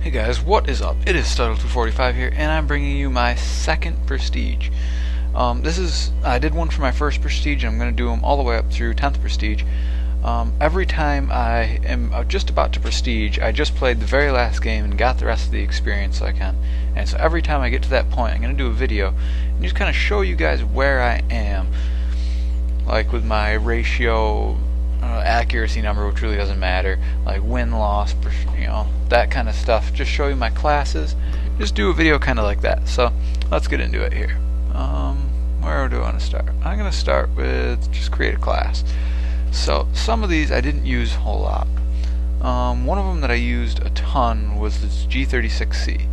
Hey guys, what is up? It is Stuttle245 here, and I'm bringing you my second Prestige. I did one for my first Prestige, and I'm going to do them all the way up through 10th Prestige. Every time I am just about to Prestige, I just played the very last game and got the rest of the experience so I can. And so every time I get to that point, I'm going to do a video and just kind of show you guys where I am, like with my ratio, accuracy number, which really doesn't matter, like win-loss, that kind of stuff. Just show you my classes. Just do a video kind of like that. So let's get into it here. Where do I want to start? I'm going to start with just create a class. So some of these I didn't use a whole lot. One of them that I used a ton was this G36C.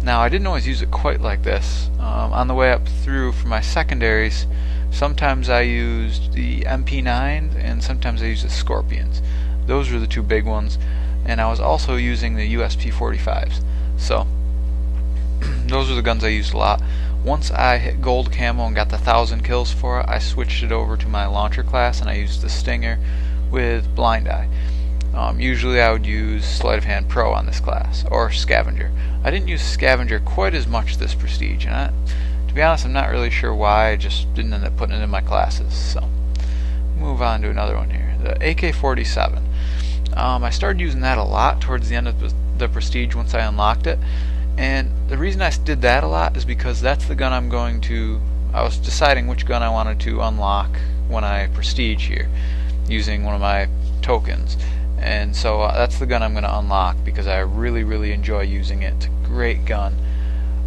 Now I didn't always use it quite like this. On the way up through for my secondaries, sometimes I used the MP9 and sometimes I used the Scorpions. Those were the two big ones, and I was also using the USP-45s. So those are the guns I used a lot. Once I hit gold camo and got the 1,000 kills for it, I switched it over to my launcher class and I used the Stinger with Blind Eye. Usually I would use Sleight of Hand Pro on this class, or Scavenger. I didn't use Scavenger quite as much this Prestige, and to be honest, I'm not really sure why. I just didn't end up putting it in my classes. So move on to another one here, the AK-47. I started using that a lot towards the end of the Prestige once I unlocked it, and the reason I did that a lot is because that's the gun I was deciding which gun I wanted to unlock when I Prestige here using one of my tokens, and so that's the gun I'm going to unlock because I really enjoy using it. It's a great gun.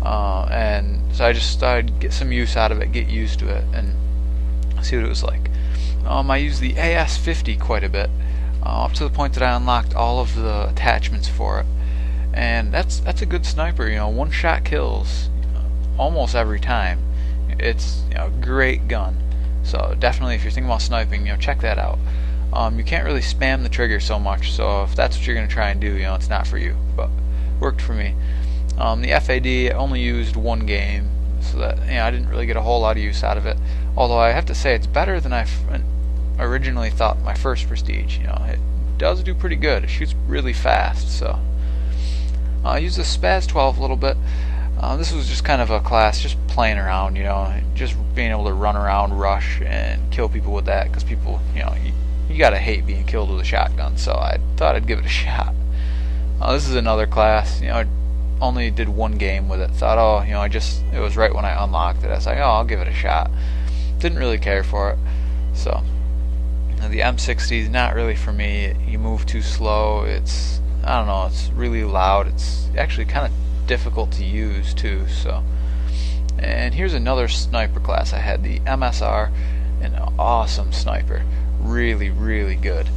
And so I just thought I'd get some use out of it, get used to it, and see what it was like. I used the AS-50 quite a bit, up to the point that I unlocked all of the attachments for it. And that's a good sniper, one-shot kills almost every time. It's a great gun. So definitely, if you're thinking about sniping, check that out. You can't really spam the trigger so much, so if that's what you're going to try and do, it's not for you, but worked for me. The FAD I only used one game, so that I didn't really get a whole lot of use out of it. Although I have to say it's better than I originally thought my first Prestige. It does do pretty good. It shoots really fast. So I used the Spaz 12 a little bit. This was just kind of a class, just playing around. Just being able to run around, rush, and kill people with that. Because people, you gotta hate being killed with a shotgun. So I thought I'd give it a shot. This is another class. Only did one game with it. Thought, it was right when I unlocked it. I was like, I'll give it a shot. Didn't really care for it. So the M60 is not really for me. You move too slow. It's really loud. It's actually kind of difficult to use too. So, and here's another sniper class I had, the MSR, an awesome sniper. Really good.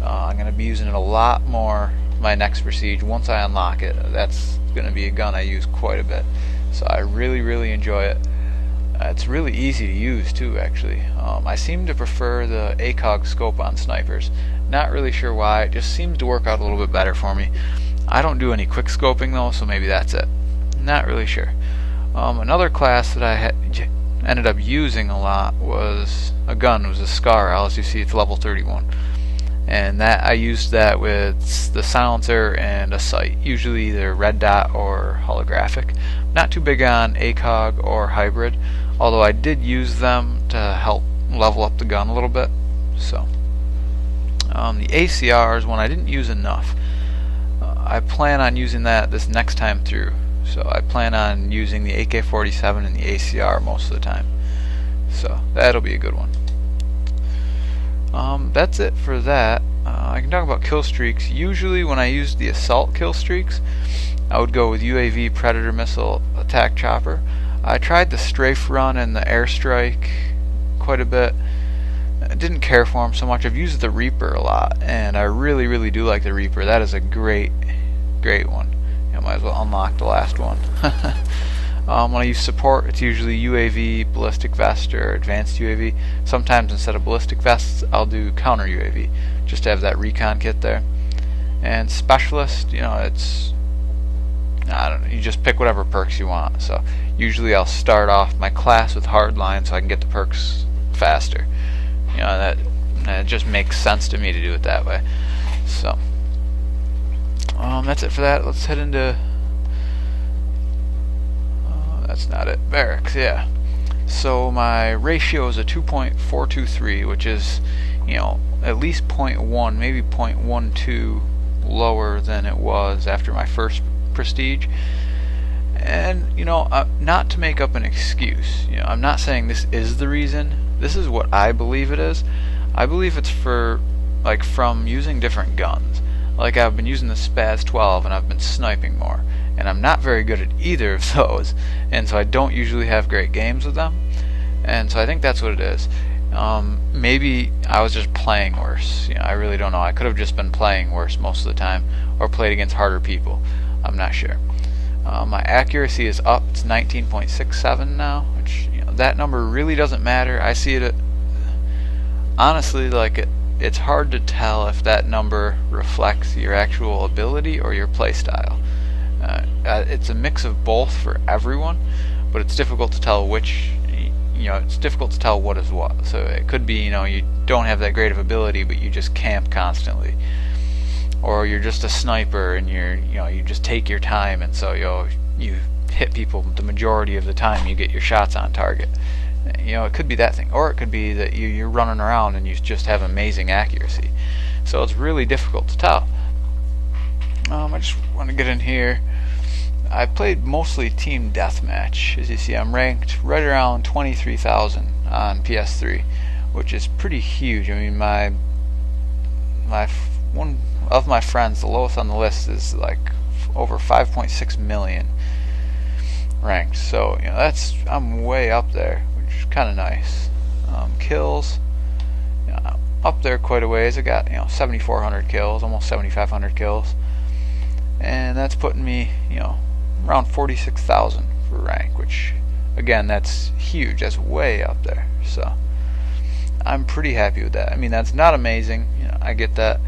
I'm gonna be using it a lot more my next Prestige. Once I unlock it, that's going to be a gun I use quite a bit, so I really enjoy it. It's really easy to use too, actually. I seem to prefer the ACOG scope on snipers. Not really sure why, it just seems to work out a little bit better for me. I don't do any quick scoping though, so maybe that's it. Not really sure. Another class that I ended up using a lot was a SCAR. As you see, it's level 31. And that I used that with the silencer and a sight, usually either red dot or holographic. Not too big on ACOG or hybrid, although I did use them to help level up the gun a little bit. So the ACR is one I didn't use enough. I plan on using that this next time through, so I plan on using the AK-47 and the ACR most of the time, so that'll be a good one. That's it for that. I can talk about kill streaks. Usually when I use the assault kill streaks, I would go with UAV, Predator Missile, Attack Chopper. I tried the strafe run and the airstrike quite a bit. I didn't care for them so much. I've used the Reaper a lot, and I really do like the Reaper. That is a great one. Might as well unlock the last one. When I use support, it's usually UAV, ballistic vest, or advanced UAV. Sometimes instead of ballistic vests, I'll do counter UAV, just to have that recon kit there. And specialist, it's, you just pick whatever perks you want. So usually I'll start off my class with hardline so I can get the perks faster. That just makes sense to me to do it that way. So that's it for that. Let's head into... that's not it. Barracks, yeah. So my ratio is a 2.423, which is, you know, at least 0.1, maybe 0.12 lower than it was after my first prestige. And, you know, not to make up an excuse. You know, I'm not saying this is the reason. This is what I believe it is. I believe it's for, like, from using different guns. Like, I've been using the Spaz 12 and I've been sniping more. And I'm not very good at either of those. And so I don't usually have great games with them. And so I think that's what it is. Maybe I was just playing worse. You know, I really don't know. I could have just been playing worse most of the time, or played against harder people. I'm not sure. My accuracy is up. It's 19.67 now, which, you know, that number really doesn't matter. I see it honestly, like, it's hard to tell if that number reflects your actual ability or your playstyle. It's a mix of both for everyone, but it's difficult to tell which. You know, it's difficult to tell what is what. So it could be, you know, you don't have that great of ability, but you just camp constantly, or you're just a sniper and you just take your time, and so you hit people the majority of the time. You get your shots on target. You know, it could be that thing, or it could be that you're running around and you just have amazing accuracy. So it's really difficult to tell. I just want to get in here. I played mostly team deathmatch. As you see, I'm ranked right around 23,000 on PS3, which is pretty huge. I mean, one of my friends, the lowest on the list, is like over 5.6 million ranked. So, you know, I'm way up there, which is kind of nice. Kills, you know, up there quite a ways. I got, you know, 7,400 kills, almost 7,500 kills, and that's putting me, you know, around 46,000 for rank, which, again, that's huge. That's way up there. So I'm pretty happy with that. I mean, that's not amazing. You know, I get that.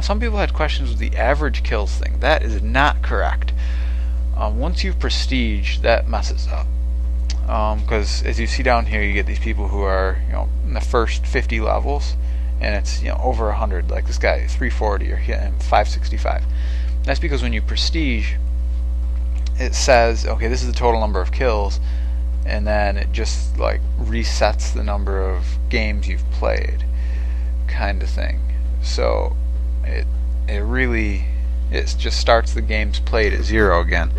Some people had questions with the average kills thing. That is not correct. Once you prestige, that messes up. Because as you see down here, you get these people who are, you know, in the first 50 levels, and it's, you know, over 100. Like this guy, 340, or him 565. That's because when you prestige, it says, okay, this is the total number of kills, and then it just like resets the number of games you've played, kind of thing. So it just starts the games played at 0 again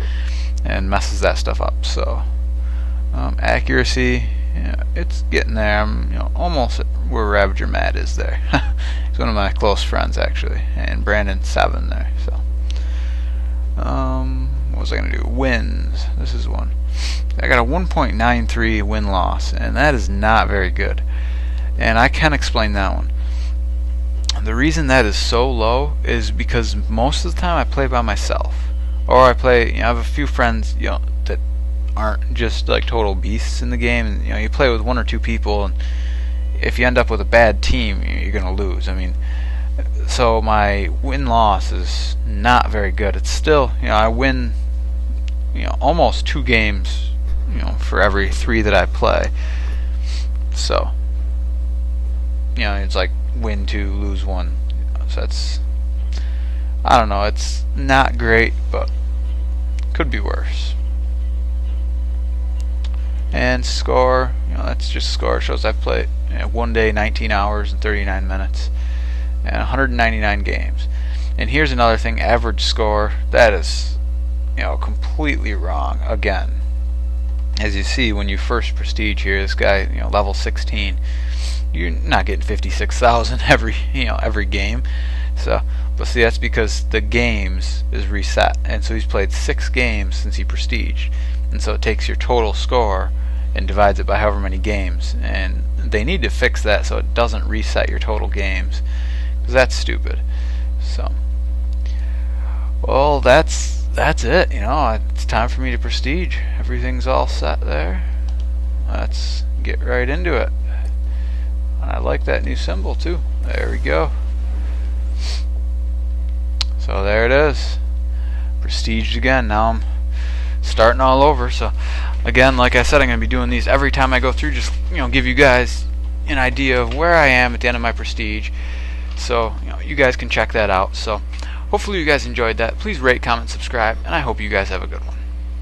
and messes that stuff up. So accuracy, you know, it's getting there. I'm, you know, almost at where Ravager Matt is there. He's one of my close friends, actually, and Brandon 7 there. So what was I going to do? Wins. This is one. I got a 1.93 win-loss, and that is not very good. And I can explain that one. The reason that is so low is because most of the time I play by myself, or I play. You know, I have a few friends, you know, that aren't just like total beasts in the game. And, you know, you play with 1 or 2 people, and if you end up with a bad team, you're going to lose. I mean, so my win-loss is not very good. It's still, you know, I win, you know, almost 2 games, you know, for every 3 that I play. So, you know, it's like win 2, lose 1. So that's, I don't know, it's not great, but could be worse. And score, you know, that's just score. It shows I've played, you know, 1 day, 19 hours and 39 minutes, and 199 games. And here's another thing, average score. That is, you know, completely wrong again. As you see, when you first prestige here, this guy, you know, level 16, you're not getting 56,000 every game. So, but see, that's because the games is reset, and so he's played 6 games since he prestiged, and so it takes your total score and divides it by however many games, and they need to fix that so it doesn't reset your total games, because that's stupid. So, well, that's it. You know, it's time for me to prestige. Everything's all set there. Let's get right into it. I like that new symbol too. There we go. So there it is. Prestiged again. Now I'm starting all over. So again, like I said, I'm going to be doing these every time I go through. Just, you know, give you guys an idea of where I am at the end of my prestige. So, you know, you guys can check that out. So Hopefully you guys enjoyed that. Please rate, comment, subscribe, and I hope you guys have a good one.